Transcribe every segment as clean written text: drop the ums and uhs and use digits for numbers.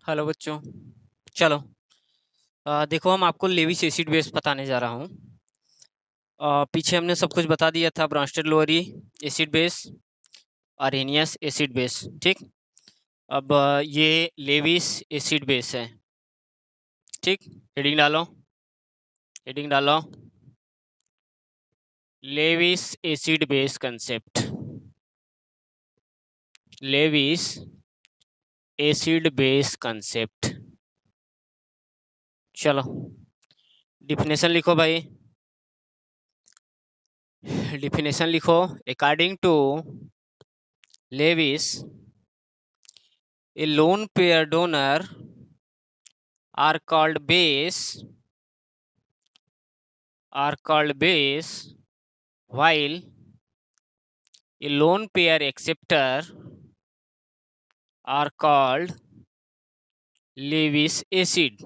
Hello बच्चों। चलो, देखो हम आपको लेविस एसिड बेस बताने जा रहा हूँ। पीछे हमने सब कुछ बता दिया था, Bronsted Lowry acid base, Arrhenius acid base. ठीक, अब ये लेविस एसिड बेस है। ठीक, हेडिंग डालो, हेडिंग डालो, Lewis acid base concept, Lewis acid base concept. चलो, डिफिनेशन लिखो भाई, डिफिनेशन लिखो। According to Lewis, a lone pair donor are called base, while a lone pair acceptor are called Lewis acid.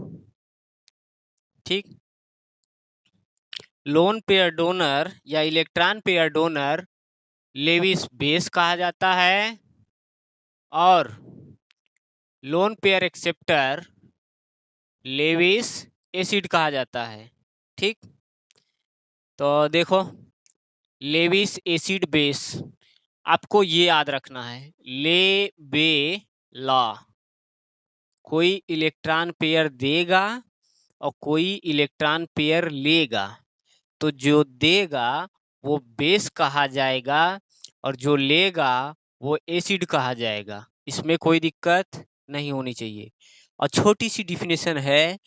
ठीक, lone pair donor या electron pair donor Lewis base कहा जाता है और lone pair acceptor Lewis acid कहा जाता है। ठीक, तो देखो, लेविस एसिड बेस आपको ये याद रखना है, ले बे ला, कोई इलेक्ट्रॉन पेयर देगा और कोई इलेक्ट्रॉन पेयर लेगा, तो जो देगा वो बेस कहा जाएगा और जो लेगा वो एसिड कहा जाएगा। इसमें कोई दिक्कत नहीं होनी चाहिए। और छोटी सी डिफिनेशन है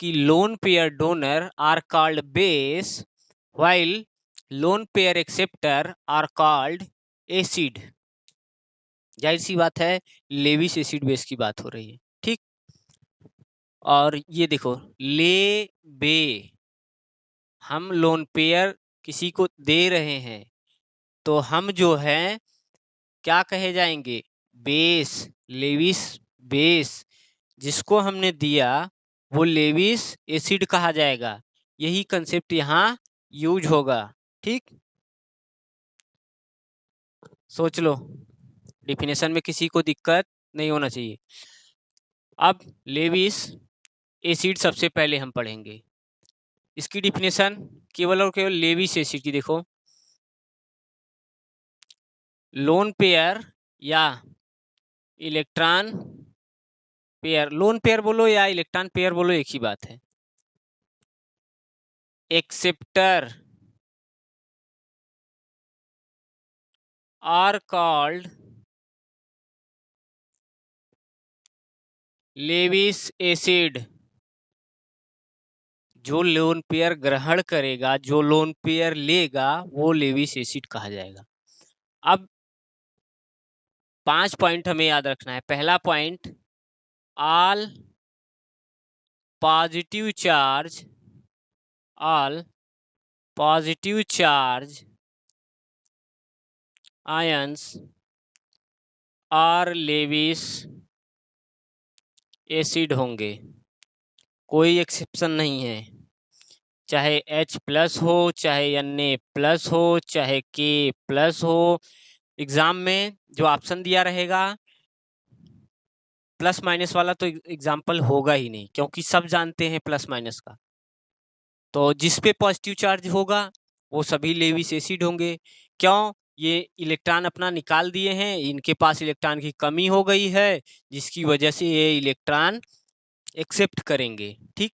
कि lone pair donor are called base while lone pair acceptor are called acid. जाहिर सी बात है, लेविस एसिड बेस की बात हो रही है। ठीक, और ये देखो, ले बे, हम लोन पेयर किसी को दे रहे हैं तो हम जो है क्या कहे जाएंगे, बेस, लेविस बेस। जिसको हमने दिया वो लेविस एसिड कहा जाएगा। यही कंसेप्ट यहाँ यूज होगा। ठीक, सोच लो, डिफिनेशन में किसी को दिक्कत नहीं होना चाहिए। अब लेविस एसिड सबसे पहले हम पढ़ेंगे। इसकी डिफिनेशन केवल और केवल लेविस एसिड की देखो, लोन पेयर या इलेक्ट्रॉन पेयर, लोन पेयर बोलो या इलेक्ट्रॉन पेयर बोलो, एक ही बात है। Acceptor are called Lewis acid. जो लोन पेयर ग्रहण करेगा, जो लोन पेयर लेगा, वो लेविस एसिड कहा जाएगा। अब 5 पॉइंट हमें याद रखना है। पहला point, all positive charge, all positive charge ions are Lewis acid होंगे। कोई एक्सेप्शन नहीं है, चाहे H+ हो, चाहे Na+ हो, चाहे K+ हो। एग्जाम में जो ऑप्शन दिया रहेगा प्लस माइनस वाला तो एग्जाम्पल होगा ही नहीं, क्योंकि सब जानते हैं प्लस माइनस का। तो जिस पे पॉजिटिव चार्ज होगा वो सभी लेविस एसिड होंगे। क्यों? ये इलेक्ट्रॉन अपना निकाल दिए हैं, इनके पास इलेक्ट्रॉन की कमी हो गई है, जिसकी वजह से ये इलेक्ट्रॉन एक्सेप्ट करेंगे। ठीक,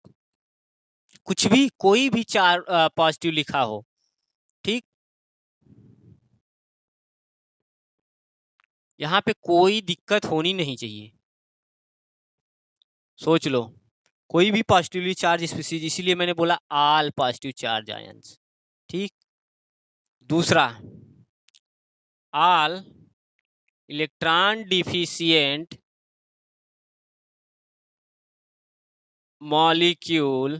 कुछ भी, कोई भी चार पॉजिटिव लिखा हो। ठीक, यहाँ पे कोई दिक्कत होनी नहीं चाहिए। सोच लो, कोई भी पॉजिटिवली चार्ज स्पीसीज, इसीलिए मैंने बोला ऑल पॉजिटिव चार्ज आयंस। ठीक, दूसरा, all electron deficient molecule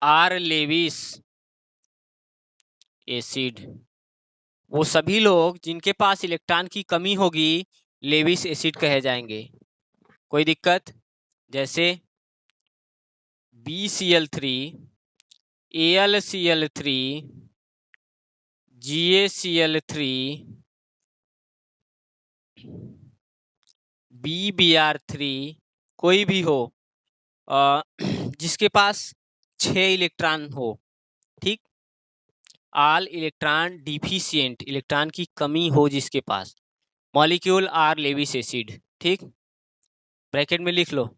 are Lewis acid. वो सभी लोग जिनके पास इलेक्ट्रॉन की कमी होगी लेविस एसिड कहे जाएंगे। कोई दिक्कत? जैसे BCl3, AlCl3, GaCl3, BBr3 कोई भी हो जिसके पास 6 इलेक्ट्रॉन हो, ठीक, ऑल इलेक्ट्रॉन डिफिशिएंट, इलेक्ट्रॉन की कमी हो जिसके पास, मॉलिक्यूल आर लेविस एसिड, ठीक, ब्रैकेट में लिख लो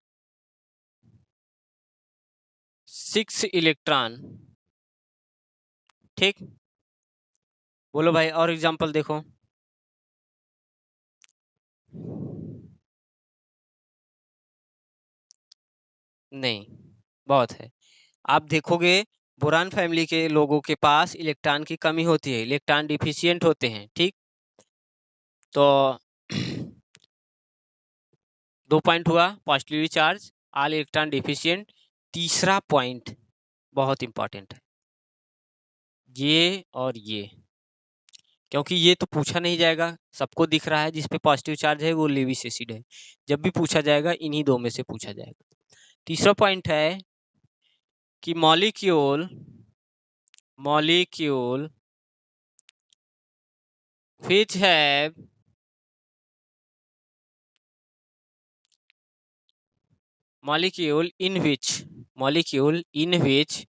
6 इलेक्ट्रॉन, ठीक। बोलो भाई और एग्जांपल देखो। नहीं, बहुत है। आप देखोगे बोरान फैमिली के लोगों के पास इलेक्ट्रॉन की कमी होती है, इलेक्ट्रॉन डिफिशिएंट होते हैं, ठीक। तो 2 पॉइंट हुआ, positively charge, all electron deficient. तीसरा पॉइंट बहुत इंपॉर्टेंट है, ये और ये, क्योंकि ये तो पूछा नहीं जाएगा, सबको दिख रहा है जिस पे पॉजिटिव चार्ज है वो लेविस एसिड है। जब भी पूछा जाएगा इन्हीं दो में से पूछा जाएगा। तीसरा पॉइंट है कि molecule which have molecule in which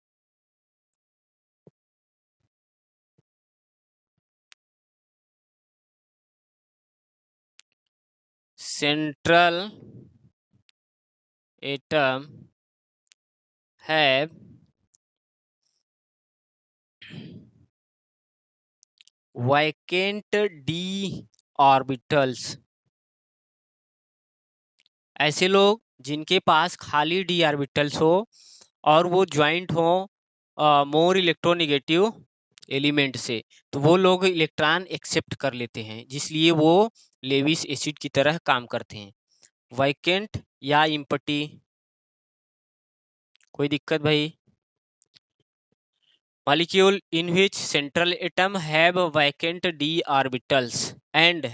central atom have vacant d orbitals। ऐसे लोग जिनके पास खाली डी ऑर्बिटल्स हो और वो ज्वाइंट हो मोर इलेक्ट्रोनेगेटिव एलिमेंट से, तो वो लोग इलेक्ट्रॉन एक्सेप्ट कर लेते हैं, जिसलिए वो लेविस एसिड की तरह काम करते हैं। वैकेंट या इम्पटी, कोई दिक्कत भाई? Molecule in which central atom have vacant d orbitals and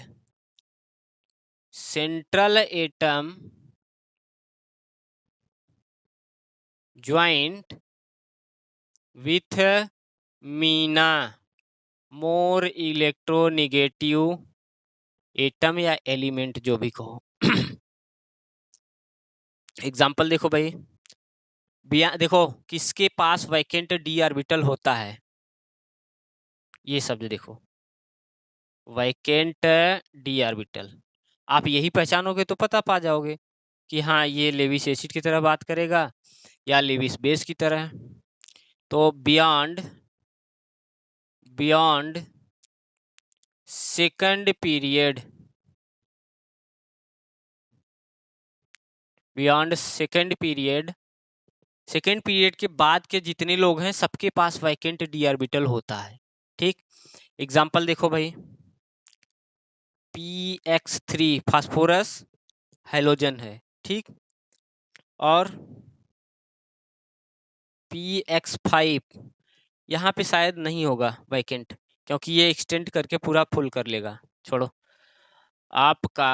central atom joint with Meena more electronegative atom या एलिमेंट, जो भी कहो। एग्जाम्पल देखो भाई, देखो किसके पास वैकेंट डी ऑर्बिटल होता है, ये शब्द देखो, वैकेंट डी ऑर्बिटल। आप यही पहचानोगे तो पता पा जाओगे कि हाँ ये लेविस एसिड की तरह बात करेगा या लेविस बेस की तरह। तो beyond second period, second period के बाद के जितने लोग हैं सबके पास वैकेंट डी ऑर्बिटल होता है, ठीक। एग्जाम्पल देखो भाई, PX3 फास्फोरस हैलोजन है, ठीक, और PX5 यहाँ पे शायद नहीं होगा वैकेंट, क्योंकि ये एक्सटेंड करके पूरा फुल कर लेगा, छोड़ो। आपका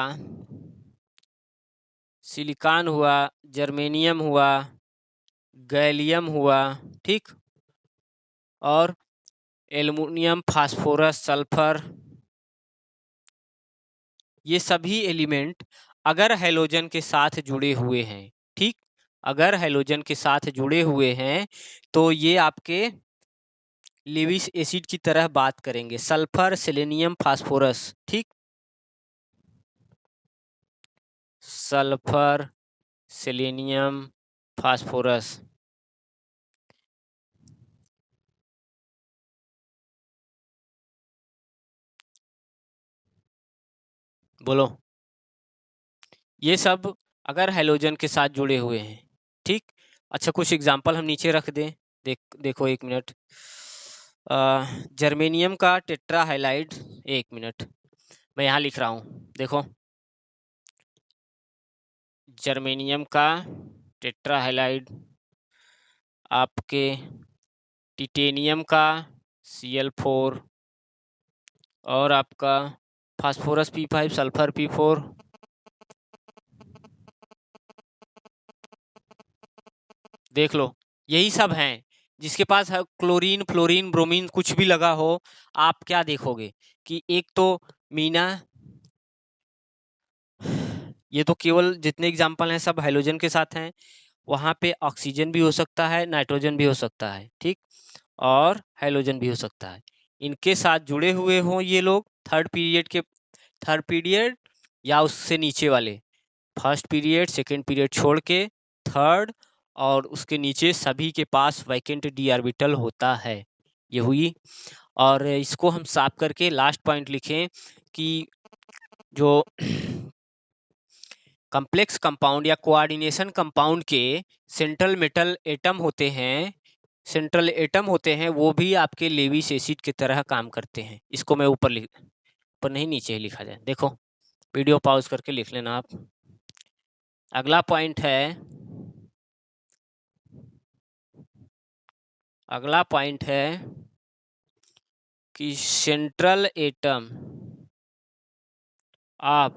सिलिकॉन हुआ, जर्मेनियम हुआ, गैलियम हुआ, ठीक, और एल्युमिनियम, फास्फोरस, सल्फर, ये सभी एलिमेंट अगर हैलोजन के साथ जुड़े हुए हैं, ठीक, अगर हैलोजन के साथ जुड़े हुए हैं तो ये आपके लेविस एसिड की तरह बात करेंगे, सल्फर, सेलेनियम, फास्फोरस, ठीक, सल्फर, सेलेनियम, फास्फोरस। बोलो, ये सब अगर हैलोजन के साथ जुड़े हुए हैं, ठीक। अच्छा कुछ एग्जांपल हम नीचे रख दें, देखो एक मिनट, जर्मेनियम का टेट्रा हाइलाइड, एक मिनट मैं यहाँ लिख रहा हूँ, देखो जर्मेनियम का टेट्रा हाइलाइड, आपके टिटेनियम का Cl4, और आपका फास्फोरस P5, सल्फर P4, देख लो यही सब हैं। जिसके पास क्लोरीन, फ्लोरीन, ब्रोमीन कुछ भी लगा हो, आप क्या देखोगे कि एक तो मीना ये तो केवल जितने एग्जाम्पल हैं सब हाइड्रोजन के साथ हैं, वहाँ पे ऑक्सीजन भी हो सकता है, नाइट्रोजन भी हो सकता है, ठीक, और हाइड्रोजन भी हो सकता है। इनके साथ जुड़े हुए हों ये लोग थर्ड पीरियड या उससे नीचे वाले, फर्स्ट पीरियड सेकेंड पीरियड छोड़ के थर्ड, और उसके नीचे सभी के पास वैकेंट डी ऑर्बिटल होता है। ये हुई। और इसको हम साफ करके लास्ट पॉइंट लिखें कि जो कॉम्प्लेक्स कंपाउंड या कोऑर्डिनेशन कंपाउंड के सेंट्रल मेटल एटम होते हैं, वो भी आपके लेविस एसिड की तरह काम करते हैं। इसको मैं ऊपर नहीं, नीचे ही लिखा जाए, देखो वीडियो पॉज करके लिख लेना आप। अगला पॉइंट है कि central atom of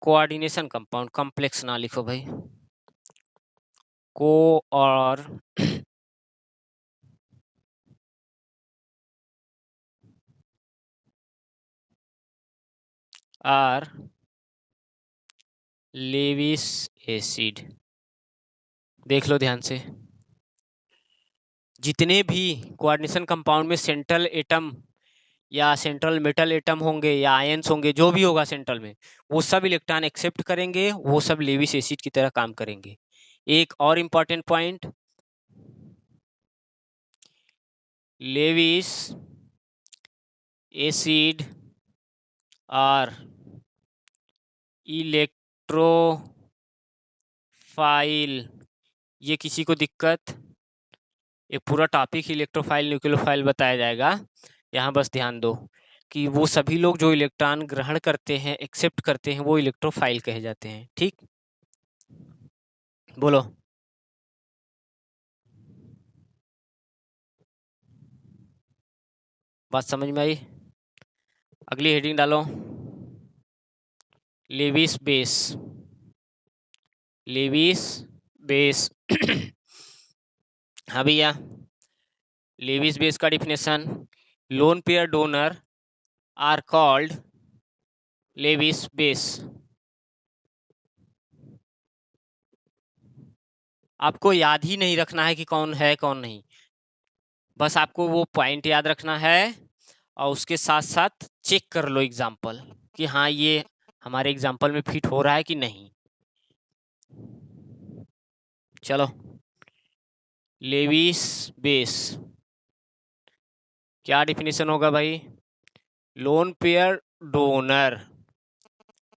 coordination compound, complex ना लिखो भाई, और आर लेविस एसिड। देख लो ध्यान से, जितने भी कोऑर्डिनेशन कंपाउंड में सेंट्रल एटम या सेंट्रल मेटल एटम होंगे या आयंस होंगे, जो भी होगा सेंट्रल में, वो सब इलेक्ट्रॉन एक्सेप्ट करेंगे, वो सब लेविस एसिड की तरह काम करेंगे। एक और इम्पॉर्टेंट पॉइंट, लेविस एसिड और इलेक्ट्रोफाइल, ये किसी को दिक्कत, ये पूरा टॉपिक इलेक्ट्रोफाइल न्यूक्लियोफाइल बताया जाएगा। यहाँ बस ध्यान दो कि वो सभी लोग जो इलेक्ट्रॉन ग्रहण करते हैं, एक्सेप्ट करते हैं, वो इलेक्ट्रोफाइल कहे जाते हैं, ठीक। बोलो, बात समझ में आई? अगली हेडिंग डालो, लेविस बेस। हाँ भैया, लेविस बेस का definition, lone pair donor are called Lewis base. आपको याद ही नहीं रखना है कि कौन है कौन नहीं, बस आपको वो पॉइंट याद रखना है और उसके साथ साथ चेक कर लो एग्जाम्पल कि हाँ ये हमारे एग्जाम्पल में फिट हो रहा है कि नहीं। चलो, लेविस बेस क्या डिफिनेशन होगा भाई? Lone pair donor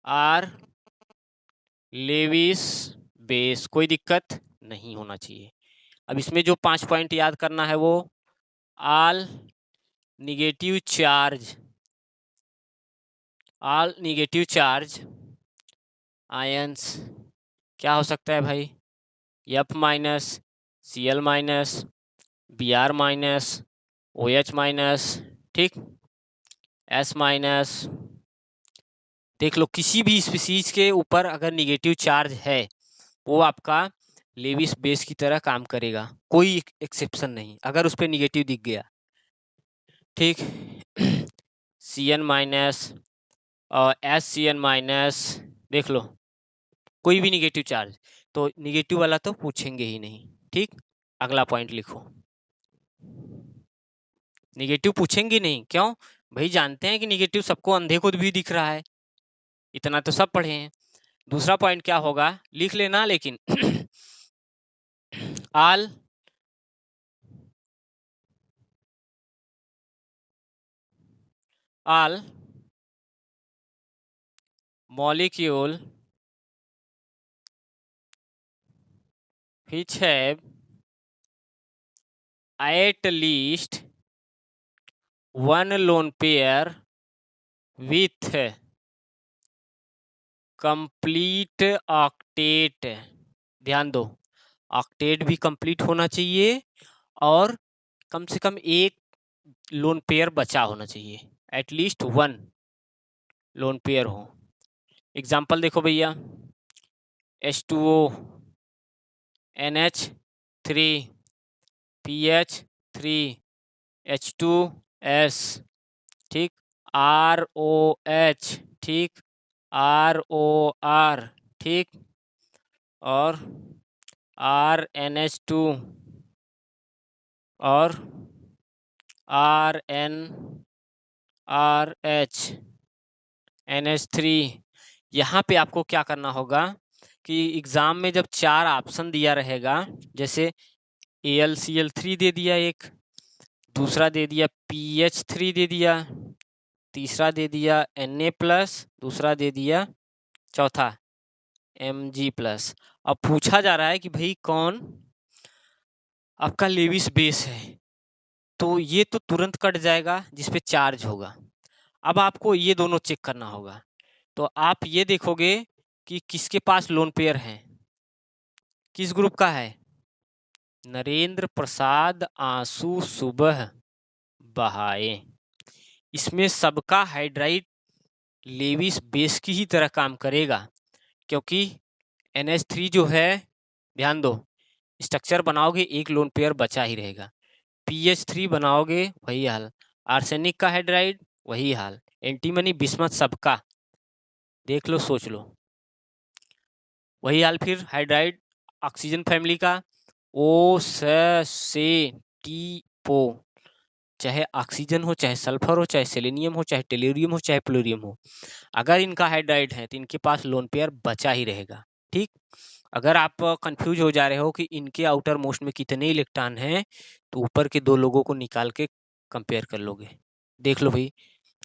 are Lewis base, कोई दिक्कत नहीं होना चाहिए। अब इसमें जो 5 पॉइंट याद करना है वो, ऑल निगेटिव चार्ज आयंस, क्या हो सकता है भाई? F minus, C L minus, B R minus, O H minus, ठीक, एस माइनस। देख लो, किसी भी स्पीसीज के ऊपर अगर निगेटिव चार्ज है वो आपका लेविस बेस की तरह काम करेगा, कोई एक्सेप्शन नहीं अगर उस पर निगेटिव दिख गया, ठीक। सी एन माइनस और एस सी एन माइनस, देख लो कोई भी निगेटिव चार्ज, तो निगेटिव वाला तो पूछेंगे ही नहीं, ठीक। अगला पॉइंट लिखो, निगेटिव पूछेंगे नहीं, क्यों भाई? जानते हैं कि निगेटिव सबको, अंधे को भी दिख रहा है, इतना तो सब पढ़े हैं। दूसरा पॉइंट क्या होगा, लिख लेना लेकिन all molecule which have at least one lone pair with complete octet, ध्यान दो, ऑक्टेट भी कंप्लीट होना चाहिए और कम से कम एक लोन पेयर बचा होना चाहिए, एटलीस्ट वन लोन पेयर हो। एग्जाम्पल देखो भैया, H2O, NH3, PH3, H2S, ठीक, ROH, ठीक, ROR, ठीक, और RNH2 और RNRH NH3। यहाँ पे आपको क्या करना होगा कि एग्जाम में जब 4 ऑप्शन दिया रहेगा, जैसे AlCl3 दे दिया एक, दूसरा दे दिया PH3 दे दिया, तीसरा दे दिया Na+, दूसरा दे दिया चौथा Mg+। अब पूछा जा रहा है कि भाई कौन आपका लेविस बेस है, तो ये तो तुरंत कट जाएगा जिसपे चार्ज होगा। अब आपको ये दोनों चेक करना होगा, तो आप ये देखोगे कि किसके पास लोन पेयर है, किस ग्रुप का है, नरेंद्र प्रसाद आंसू सुबह बहाए। इसमें सबका हाइड्राइड लेविस बेस की ही तरह काम करेगा, क्योंकि NH3 जो है, ध्यान दो, स्ट्रक्चर बनाओगे एक लोन पेयर बचा ही रहेगा, PH3 बनाओगे वही हाल, आर्सेनिक का हाइड्राइड वही हाल, एंटीमनी बिस्मथ सबका देख लो सोच लो वही हाल। फिर हाइड्राइड ऑक्सीजन फैमिली का O से T पो, चाहे ऑक्सीजन हो, चाहे सल्फर हो, चाहे सेलेनियम हो, चाहे टेल्यूरियम हो, चाहे प्लूरियम हो, अगर इनका हाइड्राइड है तो इनके पास लोन पेयर बचा ही रहेगा। ठीक, अगर आप कंफ्यूज हो जा रहे हो कि इनके आउटर मोस्ट में कितने इलेक्ट्रॉन हैं, तो ऊपर के दो लोगों को निकाल के कंपेयर कर लोगे, देख लो भाई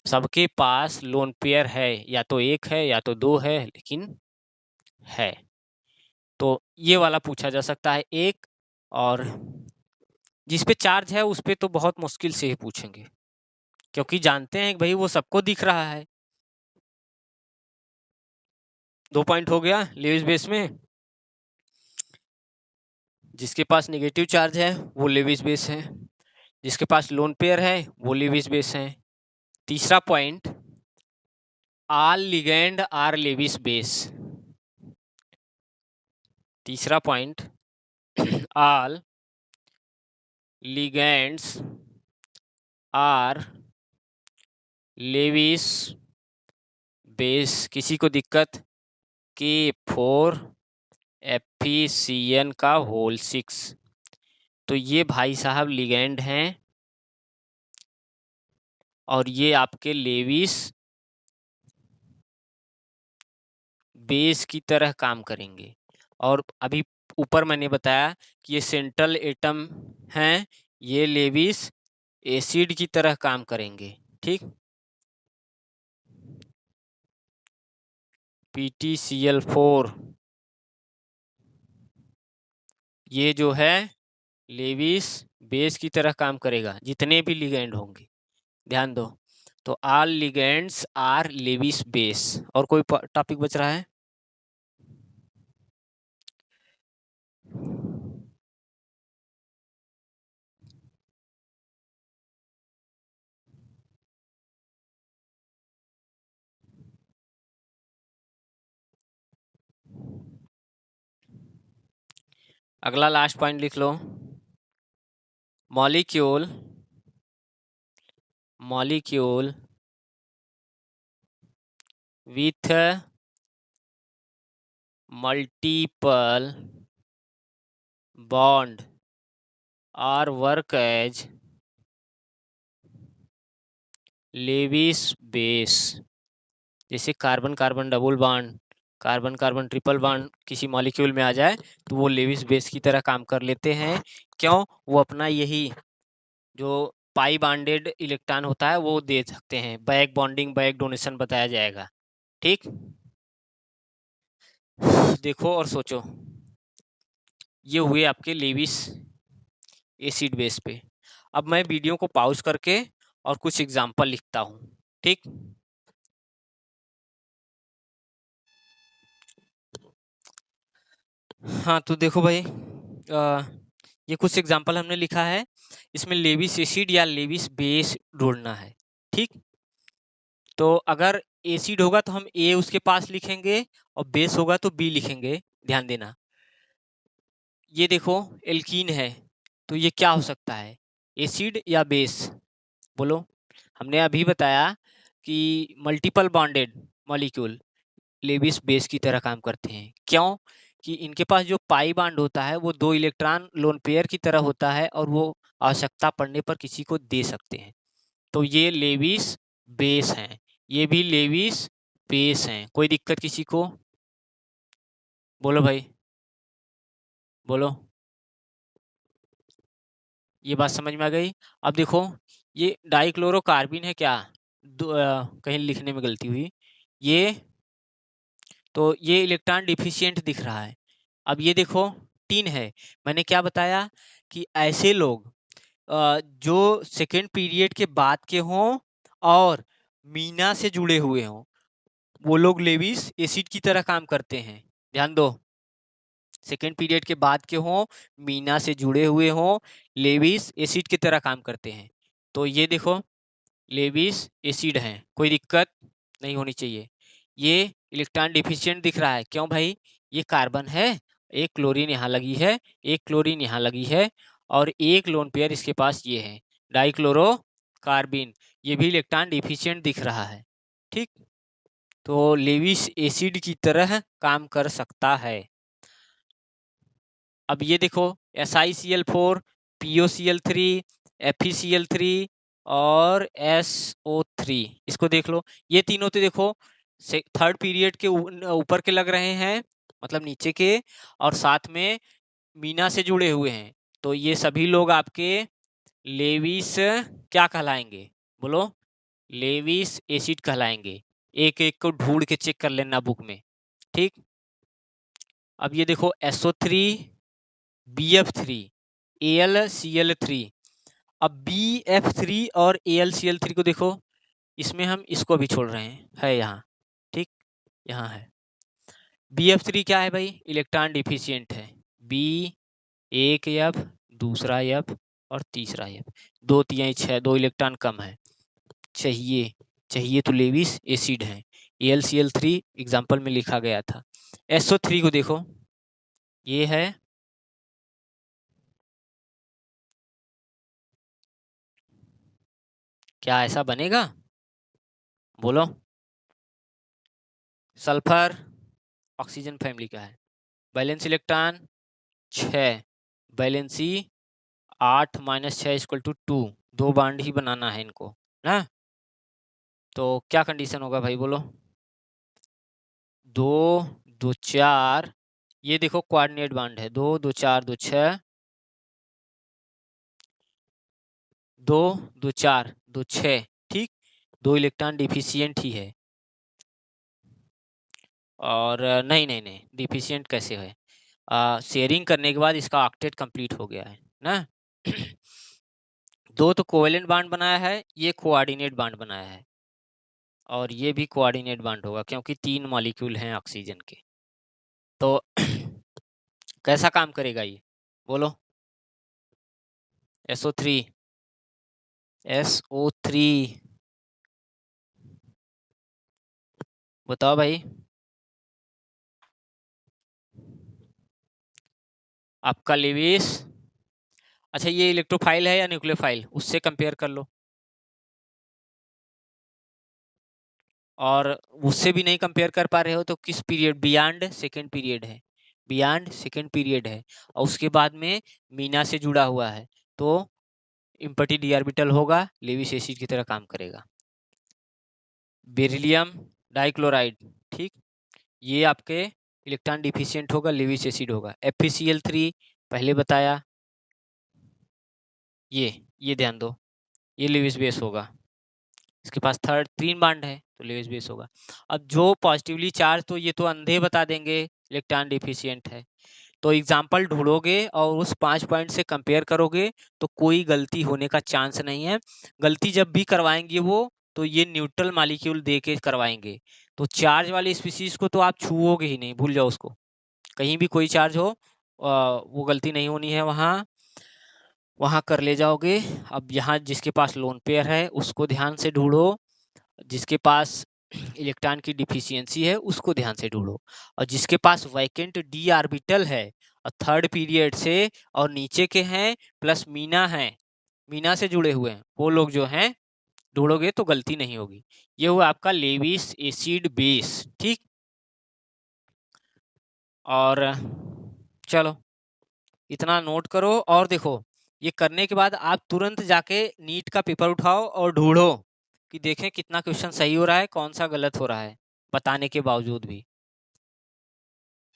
सबके पास लोन पेयर है, या तो एक है या तो दो है, लेकिन है। तो ये वाला पूछा जा सकता है एक, और जिस पे चार्ज है उस पे तो बहुत मुश्किल से ही पूछेंगे, क्योंकि जानते हैं कि भाई वो सबको दिख रहा है। 2 पॉइंट हो गया लेविस बेस में। जिसके पास नेगेटिव चार्ज है वो लेविस बेस है, जिसके पास लोन पेयर है वो लेविस बेस है। तीसरा point, all ligand are Lewis base. तीसरा point, all ligands are Lewis base. किसी को दिक्कत, K4 FeCN का होल 6, तो ये भाई साहब लिगेंड हैं और ये आपके लेविस बेस की तरह काम करेंगे। और अभी ऊपर मैंने बताया कि ये सेंट्रल एटम हैं, ये लेविस एसिड की तरह काम करेंगे। ठीक, PtCl4 ये जो है लेविस बेस की तरह काम करेगा, जितने भी लिगेंड होंगे, ध्यान दो। तो all ligands are Lewis base. और कोई टॉपिक बच रहा है? अगला लास्ट पॉइंट लिख लो, molecule with multiple bond or work as Lewis base. जैसे carbon carbon double bond, carbon carbon triple bond किसी मॉलिक्यूल में आ जाए तो वो लेविस बेस की तरह काम कर लेते हैं। क्यों? वो अपना यही जो पाई बॉन्डेड इलेक्ट्रॉन होता है वो दे सकते हैं। बैक बॉन्डिंग, बैक डोनेशन बताया जाएगा। ठीक, देखो और सोचो, ये हुए आपके लेविस एसिड बेस पे। अब मैं वीडियो को पॉज करके और कुछ एग्जांपल लिखता हूँ। ठीक, हाँ तो देखो भाई, ये कुछ एग्जांपल हमने लिखा है, इसमें लेविस एसिड या लेविस बेस ढूंढना है। ठीक, तो अगर एसिड होगा तो हम ए उसके पास लिखेंगे और बेस होगा तो बी लिखेंगे। ध्यान देना, ये देखो एल्कीन है, तो ये क्या हो सकता है, एसिड या बेस? बोलो। हमने अभी बताया कि multiple bonded molecule, Lewis base की तरह काम करते हैं। क्यों? कि इनके पास जो पाई बॉन्ड होता है वो 2 इलेक्ट्रॉन लोन पेयर की तरह होता है और वो आवश्यकता पड़ने पर किसी को दे सकते हैं। तो ये लेविस बेस हैं, ये भी लेविस बेस हैं। कोई दिक्कत किसी को? बोलो भाई, बोलो। ये बात समझ में आ गई? अब देखो, ये डाइक्लोरोकार्बिन है क्या? कहीं लिखने में गलती हुई। ये तो ये इलेक्ट्रॉन डिफिशिएंट दिख रहा है। अब ये देखो, टीन है। मैंने क्या बताया कि ऐसे लोग जो सेकेंड पीरियड के बाद के हों और मीना से जुड़े हुए हों, वो लोग लेविस एसिड की तरह काम करते हैं। ध्यान दो, सेकेंड पीरियड के बाद के हों, मीना से जुड़े हुए हों, लेविस एसिड की तरह काम करते हैं। तो ये देखो, लेविस एसिड हैं, कोई दिक्कत नहीं होनी चाहिए। ये इलेक्ट्रॉन डिफिशिएंट दिख रहा है, क्यों भाई? ये कार्बन है, एक क्लोरीन यहाँ लगी है, एक क्लोरीन यहाँ लगी है, और एक लोन पेयर इसके पास ये है, डाइक्लोरो कार्बिन। ये भी इलेक्ट्रॉन डिफिशिएंट दिख रहा है, ठीक। तो लेविस एसिड की तरह काम कर सकता है। अब ये देखो, SiCl4, PoCl3, FeCl3 और SO3, इसको देख लो। ये तीनों तो देखो थर्ड पीरियड के ऊपर के लग रहे हैं, मतलब नीचे के, और साथ में मीना से जुड़े हुए हैं। तो ये सभी लोग आपके लेविस क्या कहलाएंगे? बोलो, लेविस एसिड कहलाएंगे। एक एक को ढूंढ के चेक कर लेना बुक में, ठीक। अब ये देखो, SO3, BF3, AlCl3। अब BF3 और AlCl3 को देखो, इसमें हम इसको भी छोड़ रहे हैं, है यहाँ, ठीक, यहाँ है। BF3 क्या है भाई? इलेक्ट्रॉन डिफिशिएंट है। B एक एफ, दूसरा एफ और तीसरा एफ, 2 3 6, 2 इलेक्ट्रॉन कम है। चाहिए चाहिए तो लेविस एसिड है। AlCl3 एग्जाम्पल में लिखा गया था। SO3 को देखो, ये है, क्या ऐसा बनेगा? बोलो। सल्फर ऑक्सीजन फैमिली का है। Valence electron 6, valency 8 - 6 = 2। 2 बॉन्ड ही बनाना है इनको ना। तो क्या कंडीशन होगा भाई, बोलो? 2 2 4, ये देखो कोऑर्डिनेट बॉन्ड है, 2 2 4 2 6, 2 2 4 2 6, ठीक। 2 इलेक्ट्रॉन डिफिशिएंट ही है। और नहीं नहीं नहीं, डिफिशिएंट कैसे है? शेयरिंग करने के बाद इसका ऑक्टेट कंप्लीट हो गया है ना। 2 तो कोवेलेंट बॉन्ड बनाया है, ये कोऑर्डिनेट बॉन्ड बनाया है, और ये भी कोऑर्डिनेट बॉन्ड होगा क्योंकि 3 मॉलिक्यूल हैं ऑक्सीजन के। तो कैसा काम करेगा ये, बोलो? SO3, SO3, बताओ भाई। आपका लेविस, अच्छा ये इलेक्ट्रोफाइल है या न्यूक्लियोफाइल, उससे कंपेयर कर लो। और उससे भी नहीं कंपेयर कर पा रहे हो तो किस पीरियड? बियॉन्ड सेकेंड पीरियड है, बियॉन्ड सेकेंड पीरियड है, और उसके बाद में मीना से जुड़ा हुआ है, तो इम्पटी डी ऑर्बिटल होगा, लेविस एसिड की तरह काम करेगा। बेरिलियम डाइक्लोराइड, ठीक, ये आपके इलेक्ट्रॉन डिफिशिएंट होगा, लेविस एसिड होगा। FeCl3 पहले बताया, ये ध्यान दो, ये लेविस बेस होगा, इसके पास थर्ड 3 बॉन्ड है तो लेविस बेस होगा। अब जो पॉजिटिवली चार्ज, तो ये तो अंधे बता देंगे इलेक्ट्रॉन डिफिशिएंट है। तो एग्जाम्पल ढूंढोगे और उस 5 पॉइंट से कंपेयर करोगे तो कोई गलती होने का चांस नहीं है। गलती जब भी करवाएंगे वो, तो ये न्यूट्रल मॉलिक्यूल दे के करवाएंगे। तो चार्ज वाली स्पीसीज को तो आप छुओगे ही नहीं, भूल जाओ उसको। कहीं भी कोई चार्ज हो, वो गलती नहीं होनी है, वहाँ वहाँ कर ले जाओगे। अब यहाँ जिसके पास लोन पेयर है उसको ध्यान से ढूंढो, जिसके पास इलेक्ट्रॉन की डिफिशियंसी है उसको ध्यान से ढूंढो, और जिसके पास वैकेंट डी ऑर्बिटल है और थर्ड पीरियड से और नीचे के हैं प्लस मीना है, मीना से जुड़े हुए हैं, वो लोग जो हैं ढूंढोगे तो गलती नहीं होगी। ये हुआ आपका लेविस एसिड बेस, ठीक। और चलो इतना नोट करो, और देखो ये करने के बाद आप तुरंत जाके नीट का पेपर उठाओ और ढूंढो कि देखें कितना क्वेश्चन सही हो रहा है, कौन सा गलत हो रहा है, बताने के बावजूद भी।